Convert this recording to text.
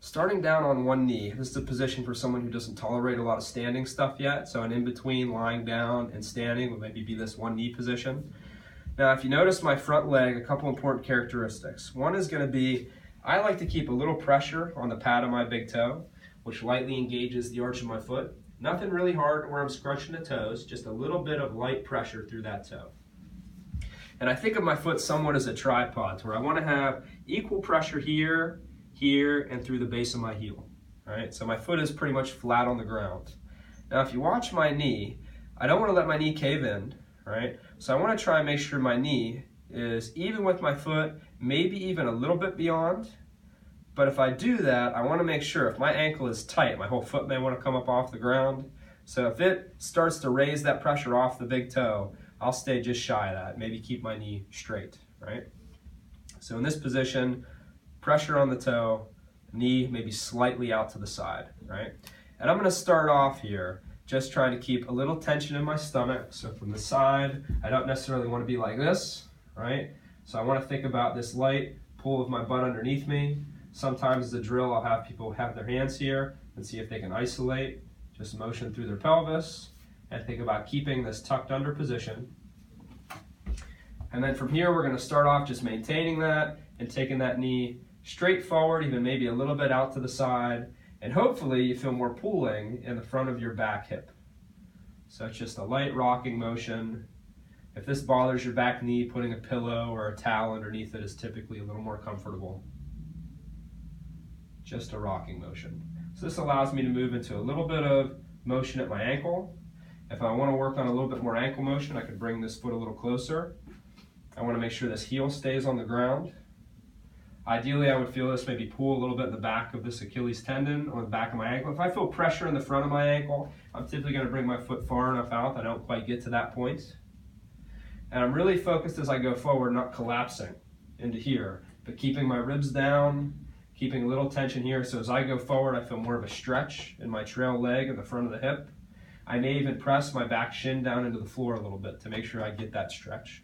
Starting down on one knee, this is a position for someone who doesn't tolerate a lot of standing stuff yet, so an in-between lying down and standing would maybe be this one knee position. Now if you notice my front leg, a couple important characteristics. One is going to be, I like to keep a little pressure on the pad of my big toe, which lightly engages the arch of my foot. Nothing really hard where I'm scrunching the toes, just a little bit of light pressure through that toe. And I think of my foot somewhat as a tripod, where I want to have equal pressure here, here, and through the base of my heel. All right, so my foot is pretty much flat on the ground. Now if you watch my knee, I don't want to let my knee cave in, right? So I want to try and make sure my knee is even with my foot, maybe even a little bit beyond. But if I do that, I want to make sure if my ankle is tight, my whole foot may want to come up off the ground. So if it starts to raise that pressure off the big toe, I'll stay just shy of that, maybe keep my knee straight, right? So in this position, pressure on the toe, knee maybe slightly out to the side, right? And I'm going to start off here just trying to keep a little tension in my stomach. So from the side, I don't necessarily want to be like this, right? So I want to think about this light pull of my butt underneath me. Sometimes as a drill, I'll have people have their hands here and see if they can isolate, just motion through their pelvis, and think about keeping this tucked under position. And then from here, we're going to start off just maintaining that and taking that knee straight forward, even maybe a little bit out to the side, and hopefully you feel more pulling in the front of your back hip. So it's just a light rocking motion. If this bothers your back knee, putting a pillow or a towel underneath it is typically a little more comfortable. Just a rocking motion. So this allows me to move into a little bit of motion at my ankle. If I want to work on a little bit more ankle motion, I could bring this foot a little closer. I want to make sure this heel stays on the ground. Ideally, I would feel this maybe pull a little bit in the back of this Achilles tendon or the back of my ankle. If I feel pressure in the front of my ankle, I'm typically going to bring my foot far enough out that I don't quite get to that point. And I'm really focused as I go forward, not collapsing into here, but keeping my ribs down, keeping a little tension here. So as I go forward, I feel more of a stretch in my trail leg and the front of the hip. I may even press my back shin down into the floor a little bit to make sure I get that stretch.